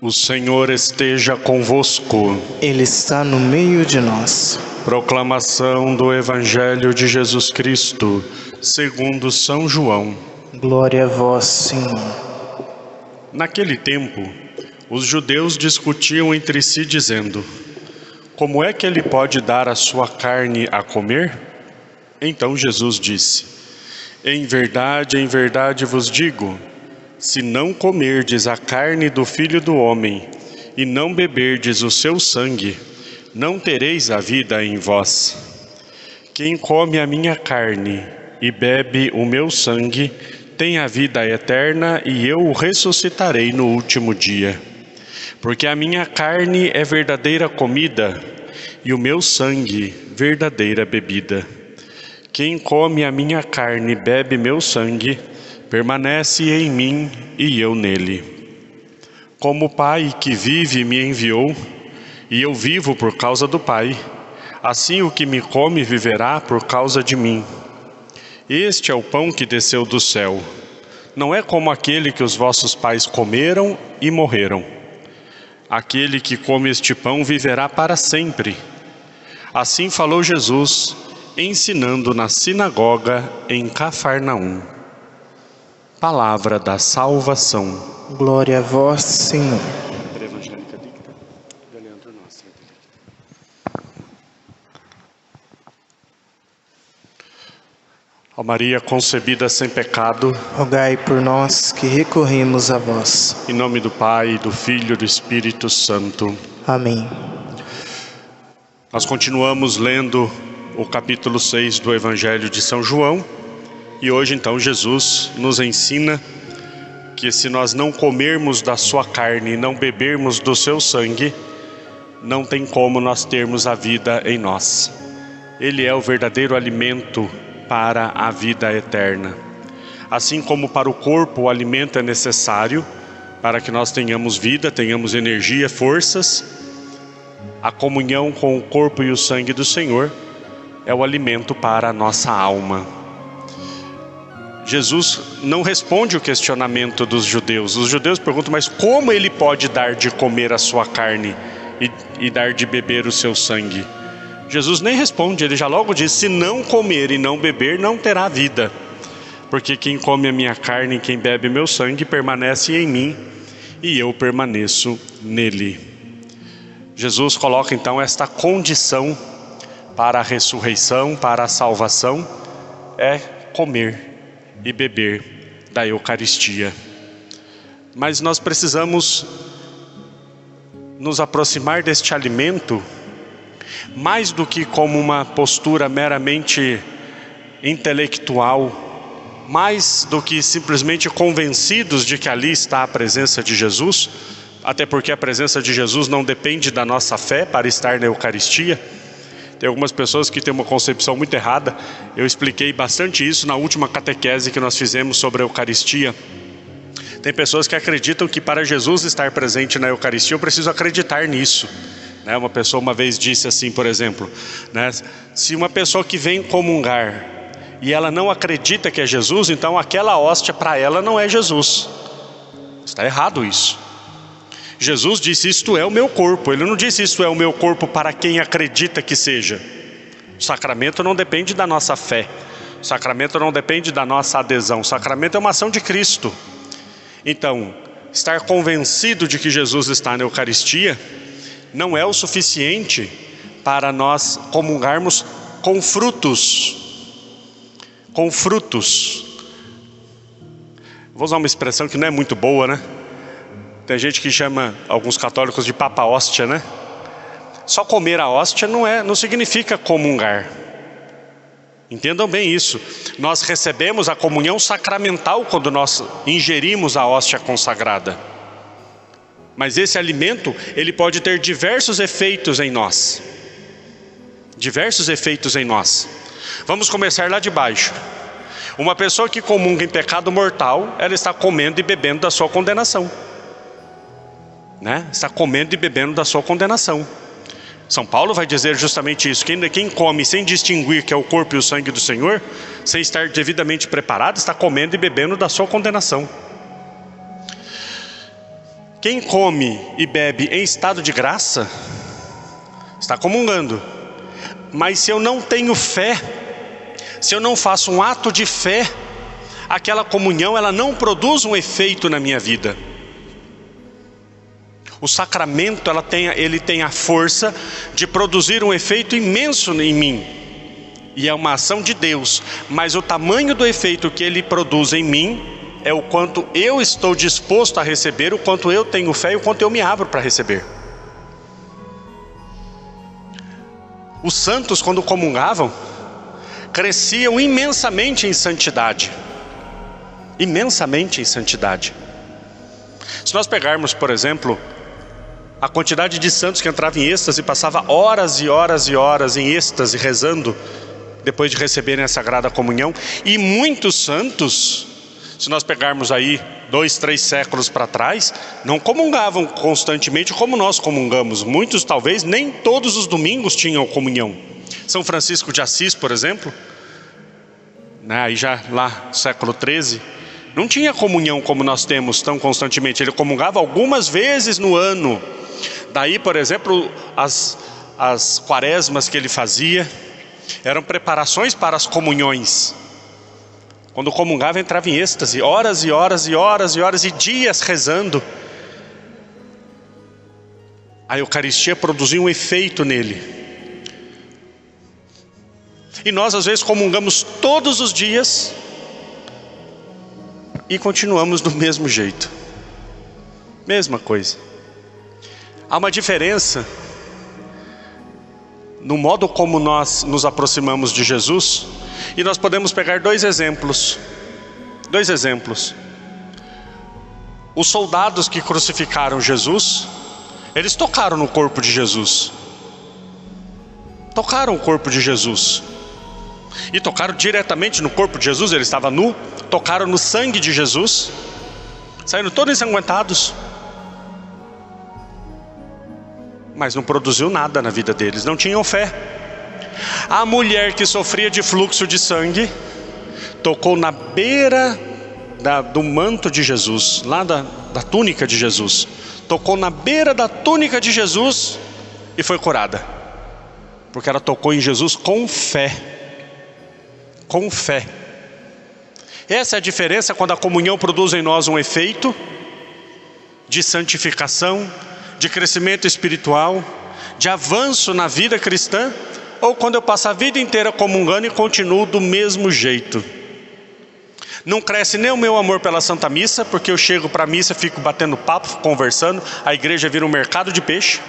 O Senhor esteja convosco. Ele está no meio de nós. Proclamação do Evangelho de Jesus Cristo, segundo São João. Glória a vós, Senhor. Naquele tempo, os judeus discutiam entre si, dizendo: como é que ele pode dar a sua carne a comer? Então Jesus disse: em verdade vos digo, se não comerdes a carne do Filho do Homem e não beberdes o seu sangue, não tereis a vida em vós. Quem come a minha carne e bebe o meu sangue tem a vida eterna, e eu o ressuscitarei no último dia. Porque a minha carne é verdadeira comida e o meu sangue verdadeira bebida. Quem come a minha carne e bebe meu sangue permanece em mim e eu nele. Como o Pai que vive me enviou, e eu vivo por causa do Pai, assim o que me come viverá por causa de mim. Este é o pão que desceu do céu. Não é como aquele que os vossos pais comeram e morreram. Aquele que come este pão viverá para sempre. Assim falou Jesus, ensinando na sinagoga em Cafarnaum. Palavra da salvação. Glória a vós, Senhor. Ó Maria concebida sem pecado, Rogai por nós que recorremos a vós. em nome do Pai, do Filho e do Espírito Santo. Amém. Nós continuamos lendo o capítulo 6 do Evangelho de São João, e hoje então Jesus nos ensina que se nós não comermos da sua carne e não bebermos do seu sangue, não tem como nós termos a vida em nós. Ele é o verdadeiro alimento para a vida eterna. Assim como para o corpo o alimento é necessário para que nós tenhamos vida, tenhamos energia, forças, a comunhão com o corpo e o sangue do Senhor é o alimento para a nossa alma. Jesus não responde o questionamento dos judeus. Os judeus perguntam: mas como ele pode dar de comer a sua carne e dar de beber o seu sangue? Jesus nem responde, ele já logo diz: se não comer e não beber, não terá vida. Porque quem come a minha carne e quem bebe meu sangue permanece em mim e eu permaneço nele. Jesus coloca então esta condição para a ressurreição, para a salvação, é comer e beber da Eucaristia. Mas nós precisamos nos aproximar deste alimento mais do que como uma postura meramente intelectual, mais do que simplesmente convencidos de que ali está a presença de Jesus, até porque a presença de Jesus não depende da nossa fé para estar na Eucaristia. Tem algumas pessoas que têm uma concepção muito errada. Eu expliquei bastante isso na última catequese que nós fizemos sobre a Eucaristia. Tem pessoas que acreditam que para Jesus estar presente na Eucaristia eu preciso acreditar nisso. Uma pessoa uma vez disse assim, por exemplo, se uma pessoa que vem comungar e ela não acredita que é Jesus, então aquela hóstia para ela não é Jesus. Está errado isso. Jesus disse: isto é o meu corpo. Ele não disse: isto é o meu corpo para quem acredita que seja. O sacramento não depende da nossa fé. O sacramento não depende da nossa adesão. O sacramento é uma ação de Cristo. Então, estar convencido de que Jesus está na Eucaristia não é o suficiente para nós comungarmos com frutos. Com frutos. Vou usar uma expressão que não é muito boa, né? Tem gente que chama alguns católicos de papa hóstia, né? Só comer a hóstia não significa comungar. Entendam bem isso. Nós recebemos a comunhão sacramental quando nós ingerimos a hóstia consagrada. Mas esse alimento, ele pode ter diversos efeitos em nós. Diversos efeitos em nós. Vamos começar lá de baixo. Uma pessoa que comunga em pecado mortal, ela está comendo e bebendo da sua condenação. Está comendo e bebendo da sua condenação. São Paulo vai dizer justamente isso: quem come sem distinguir que é o corpo e o sangue do Senhor, sem estar devidamente preparado, está comendo e bebendo da sua condenação. Quem come e bebe em estado de graça, está comungando. Mas se eu não tenho fé, se eu não faço um ato de fé, aquela comunhão ela não produz um efeito na minha vida. O sacramento ele tem a força de produzir um efeito imenso em mim. E é uma ação de Deus, mas o tamanho do efeito que ele produz em mim é o quanto eu estou disposto a receber, o quanto eu tenho fé e o quanto eu me abro para receber. Os santos, quando comungavam, cresciam imensamente em santidade. Imensamente em santidade. Se nós pegarmos, por exemplo, a quantidade de santos que entravam em êxtase e passava horas e horas e horas em êxtase rezando, depois de receberem a Sagrada Comunhão, e muitos santos, se nós pegarmos aí 2, 3 séculos para trás, não comungavam constantemente como nós comungamos. Muitos talvez nem todos os domingos tinham comunhão. São Francisco de Assis, por exemplo, aí já lá século XIII, não tinha comunhão como nós temos tão constantemente. Ele comungava algumas vezes no ano. Daí, por exemplo, as quaresmas que ele fazia eram preparações para as comunhões. Quando comungava, entrava em êxtase, horas e horas e horas e horas e dias rezando. A Eucaristia produzia um efeito nele. E nós às vezes comungamos todos os dias e continuamos do mesmo jeito. Mesma coisa. Há uma diferença no modo como nós nos aproximamos de Jesus, e nós podemos pegar dois exemplos. Os soldados que crucificaram Jesus, eles tocaram no corpo de Jesus. Tocaram o corpo de Jesus. E tocaram diretamente no corpo de Jesus, ele estava nu. Tocaram no sangue de Jesus, saíram todos ensanguentados. Mas não produziu nada na vida deles, não tinham fé. A mulher que sofria de fluxo de sangue tocou na beira do manto de Jesus, lá da túnica de Jesus. Tocou na beira da túnica de Jesus e foi curada, porque ela tocou em Jesus com fé. Com fé. Essa é a diferença quando a comunhão produz em nós um efeito de santificação, de crescimento espiritual, de avanço na vida cristã, ou quando eu passo a vida inteira comungando e continuo do mesmo jeito. Não cresce nem o meu amor pela Santa Missa, porque eu chego para a missa, fico batendo papo, conversando, a igreja vira um mercado de peixe.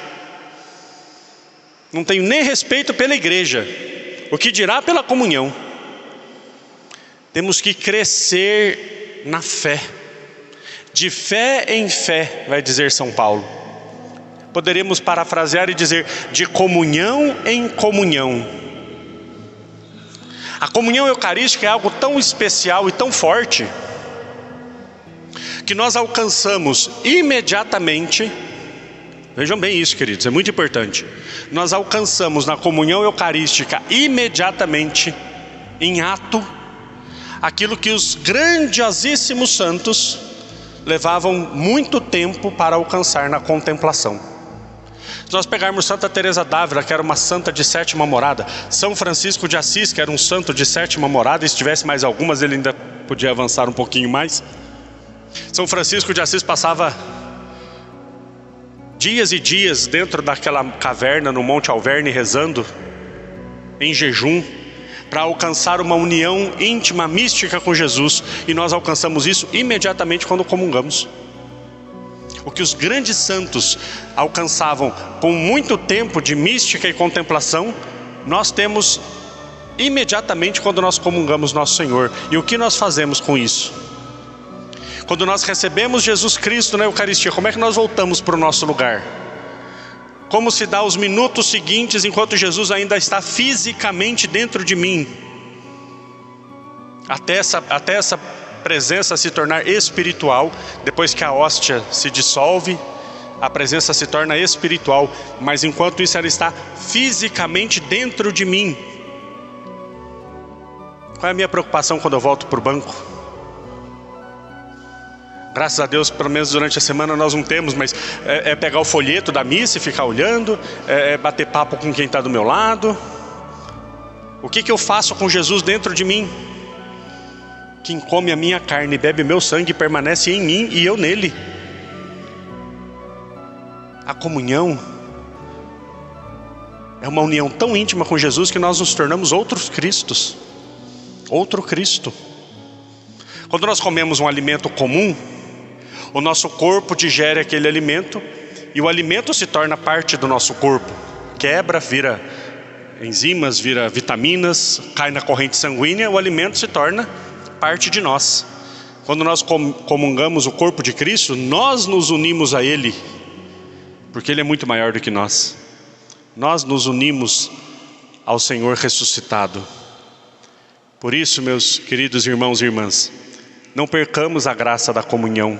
Não tenho nem respeito pela igreja, o que dirá pela comunhão. Temos que crescer na fé, de fé em fé, vai dizer São Paulo. Poderíamos parafrasear e dizer, de comunhão em comunhão. A comunhão eucarística é algo tão especial e tão forte, que nós alcançamos imediatamente. Vejam bem isso, queridos, é muito importante. Nós alcançamos na comunhão eucarística imediatamente, em ato, aquilo que os grandiosíssimos santos levavam muito tempo para alcançar na contemplação. Se nós pegarmos Santa Teresa d'Ávila, que era uma santa de 7ª morada, São Francisco de Assis, que era um santo de 7ª morada, e se tivesse mais algumas ele ainda podia avançar um pouquinho mais. São Francisco de Assis passava dias e dias dentro daquela caverna no Monte Alverne rezando, em jejum, para alcançar uma união íntima, mística com Jesus. E nós alcançamos isso imediatamente quando comungamos. O que os grandes santos alcançavam com muito tempo de mística e contemplação, nós temos imediatamente quando nós comungamos nosso Senhor. E o que nós fazemos com isso? Quando nós recebemos Jesus Cristo na Eucaristia, como é que nós voltamos para o nosso lugar? Como se dá os minutos seguintes enquanto Jesus ainda está fisicamente dentro de mim? Até essa presença se tornar espiritual. Depois que a hóstia se dissolve, a presença se torna espiritual, mas enquanto isso ela está fisicamente dentro de mim. Qual é a minha preocupação quando eu volto para o banco? Graças a Deus, pelo menos durante a semana nós não temos, mas é pegar o folheto da missa e ficar olhando, é bater papo com quem está do meu lado. O que eu faço com Jesus dentro de mim? Quem come a minha carne e bebe meu sangue permanece em mim e eu nele. A comunhão é uma união tão íntima com Jesus que nós nos tornamos outros Cristos. Outro Cristo. Quando nós comemos um alimento comum, o nosso corpo digere aquele alimento e o alimento se torna parte do nosso corpo. Quebra, vira enzimas, vira vitaminas, cai na corrente sanguínea, o alimento se torna parte de nós. Quando nós comungamos o corpo de Cristo, nós nos unimos a Ele, porque Ele é muito maior do que nós. Nós nos unimos ao Senhor ressuscitado. Por isso, meus queridos irmãos e irmãs, não percamos a graça da comunhão.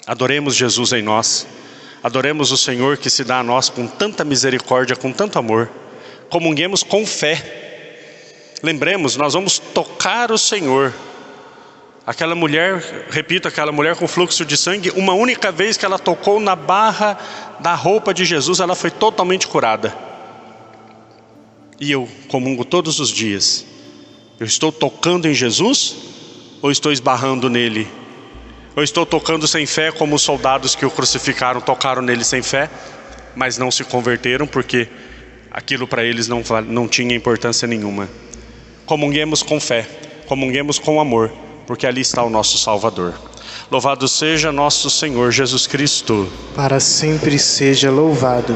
Adoremos Jesus em nós. Adoremos o Senhor que se dá a nós com tanta misericórdia, com tanto amor. Comunguemos com fé. Lembremos, nós vamos tocar o Senhor. Aquela mulher, repito, aquela mulher com fluxo de sangue, uma única vez que ela tocou na barra da roupa de Jesus, ela foi totalmente curada. E eu comungo todos os dias. Eu estou tocando em Jesus ou estou esbarrando nele? Ou estou tocando sem fé como os soldados que o crucificaram tocaram nele sem fé, mas não se converteram porque aquilo para eles não tinha importância nenhuma. Comunguemos com fé, comunguemos com amor, porque ali está o nosso Salvador. Louvado seja nosso Senhor Jesus Cristo. Para sempre seja louvado.